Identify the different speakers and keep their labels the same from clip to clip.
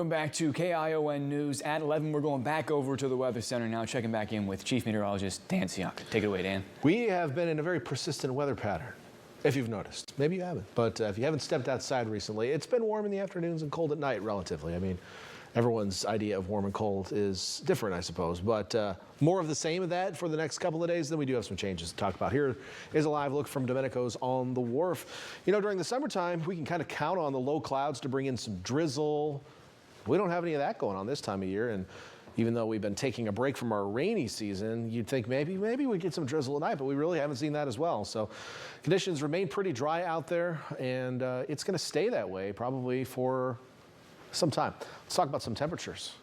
Speaker 1: Welcome back to KION News at 11. We're going back over to the Weather Center now, checking back in with Chief Meteorologist Dan Siaka. Take it away, Dan.
Speaker 2: We have been in a very persistent weather pattern, if you've noticed. Maybe you haven't, but if you haven't stepped outside recently, it's been warm in the afternoons and cold at night relatively. I mean, everyone's idea of warm and cold is different, I suppose, but more of the same of that for the next couple of days. Then we do have some changes to talk about. Here is a live look from Domenico's on the Wharf. You know, during the summertime, we can kind of count on the low clouds to bring in some drizzle. We don't have any of that going on this time of year, and even though we've been taking a break from our rainy season, you'd think maybe we get some drizzle tonight, but we really haven't seen that as well. So conditions remain pretty dry out there, and it's going to stay that way probably for some time. Let's talk about some temperatures.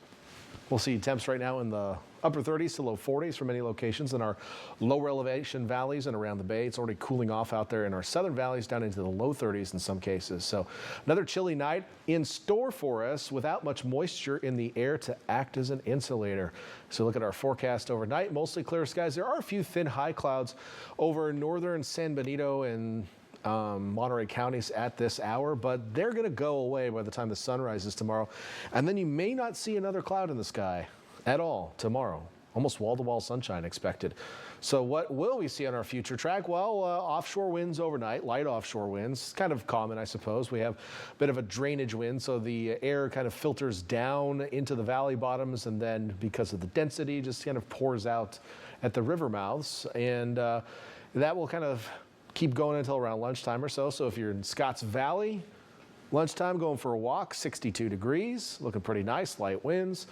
Speaker 2: We'll see temps right now in the upper 30s to low 40s for many locations in our lower elevation valleys and around the bay. It's already cooling off out there in our southern valleys down into the low 30s in some cases. So another chilly night in store for us without much moisture in the air to act as an insulator. So look at our forecast overnight. Mostly clear skies. There are a few thin high clouds over northern San Benito and Monterey counties at this hour, but they're going to go away by the time the sun rises tomorrow. And then you may not see another cloud in the sky at all tomorrow. Almost wall-to-wall sunshine expected. So what will we see on our future track? Well, offshore winds overnight, light offshore winds, kind of common, I suppose. We have a bit of a drainage wind, so the air kind of filters down into the valley bottoms, and then because of the density, just kind of pours out at the river mouths. And that will kind of keep going until around lunchtime or so. So if you're in Scotts Valley, lunchtime going for a walk, 62 degrees, looking pretty nice, light winds.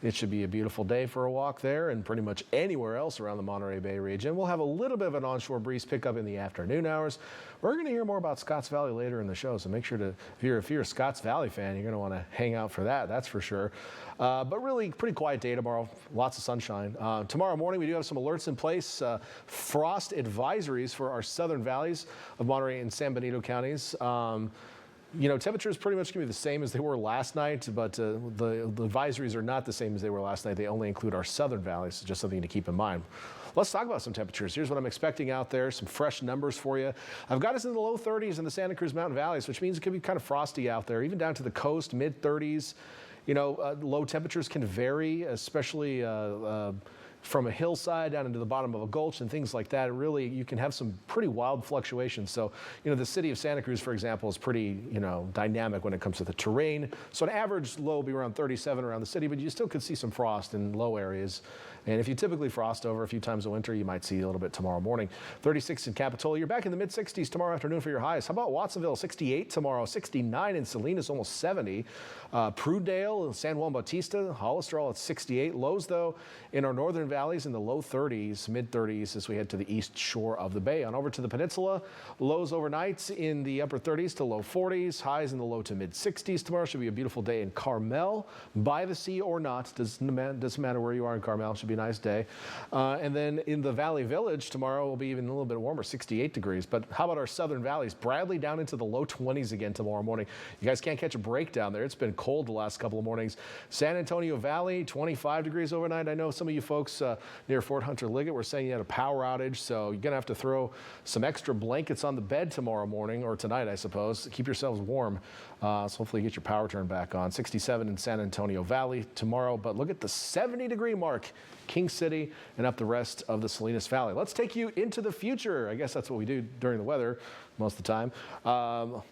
Speaker 2: It should be a beautiful day for a walk there and pretty much anywhere else around the Monterey Bay region. We'll have a little bit of an onshore breeze pickup in the afternoon hours. We're going to hear more about Scotts Valley later in the show, so make sure to, if you're a Scotts Valley fan, you're going to want to hang out for that, that's for sure. But really pretty quiet day tomorrow, lots of sunshine. Tomorrow morning we do have some alerts in place, frost advisories for our southern valleys of Monterey and San Benito counties. You know, temperatures pretty much going to be the same as they were last night, but the advisories are not the same as they were last night. They only include our southern valleys, so just something to keep in mind. Let's talk about some temperatures. Here's what I'm expecting out there, some fresh numbers for you. I've got us in the low 30s in the Santa Cruz Mountain Valleys, which means it could be kind of frosty out there, even down to the coast, mid 30s. You know, low temperatures can vary, especially from a hillside down into the bottom of a gulch and things like that. Really, you can have some pretty wild fluctuations. So, you know, the city of Santa Cruz, for example, is pretty, you know, dynamic when it comes to the terrain. So an average low will be around 37 around the city, but you still could see some frost in low areas. And if you typically frost over a few times a winter, you might see a little bit tomorrow morning. 36 in Capitola. You're back in the mid 60s tomorrow afternoon for your highs. How about Watsonville? 68 tomorrow, 69 in Salinas, almost 70. Prudale, San Juan Bautista, Hollister all at 68. Lows, though, in our northern valleys in the low 30s, mid 30s as we head to the east shore of the bay. On over to the peninsula, lows overnight in the upper 30s to low 40s, highs in the low to mid 60s. Tomorrow should be a beautiful day in Carmel, by the sea or not. Doesn't matter where you are in Carmel. Should be a nice day. And then in the Valley Village tomorrow will be even a little bit warmer, 68 degrees. But how about our southern valleys? Bradley down into the low 20s again tomorrow morning. You guys can't catch a break down there. It's been cold the last couple of mornings. San Antonio Valley, 25 degrees overnight. I know some of you folks near Fort Hunter Liggett were saying you had a power outage, so you're going to have to throw some extra blankets on the bed tomorrow morning, or tonight, I suppose. Keep yourselves warm. So hopefully you get your power turned back on. 67 in San Antonio Valley tomorrow, but look at the 70-degree mark, King City and up the rest of the Salinas Valley. Let's take you into the future. I guess that's what we do during the weather most of the time.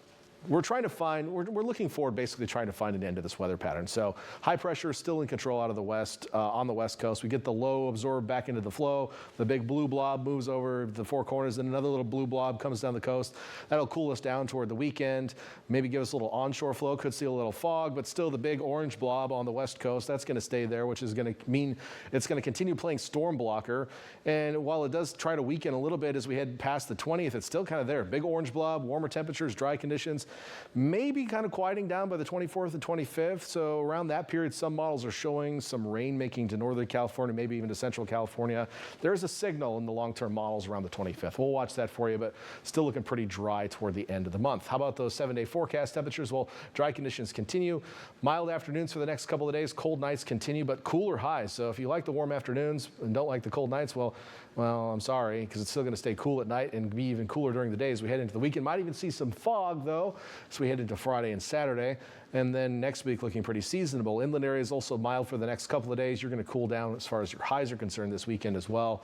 Speaker 2: We're trying to find, we're looking forward, basically trying to find an end to this weather pattern. So high pressure is still in control out of the west, on the west coast. We get the low absorbed back into the flow. The big blue blob moves over the Four Corners, and another little blue blob comes down the coast. That'll cool us down toward the weekend, maybe give us a little onshore flow, could see a little fog, but still the big orange blob on the west coast, that's going to stay there, which is going to mean it's going to continue playing storm blocker. And while it does try to weaken a little bit as we head past the 20th, it's still kind of there. Big orange blob, warmer temperatures, dry conditions. Maybe kind of quieting down by the 24th and 25th. So around that period, some models are showing some rain making to Northern California, maybe even to Central California. There's a signal in the long-term models around the 25th. We'll watch that for you, but still looking pretty dry toward the end of the month. How about those 7-day forecast temperatures? Well, dry conditions continue. Mild afternoons for the next couple of days. Cold nights continue, but cooler highs. So if you like the warm afternoons and don't like the cold nights, well, I'm sorry, because it's still going to stay cool at night and be even cooler during the days we head into the weekend. Might even see some fog, though. So we head into Friday and Saturday. And then next week looking pretty seasonable. Inland areas also mild for the next couple of days. You're going to cool down as far as your highs are concerned this weekend as well.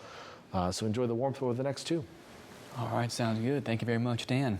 Speaker 2: So enjoy the warmth over the next 2.
Speaker 1: All right, sounds good. Thank you very much, Dan.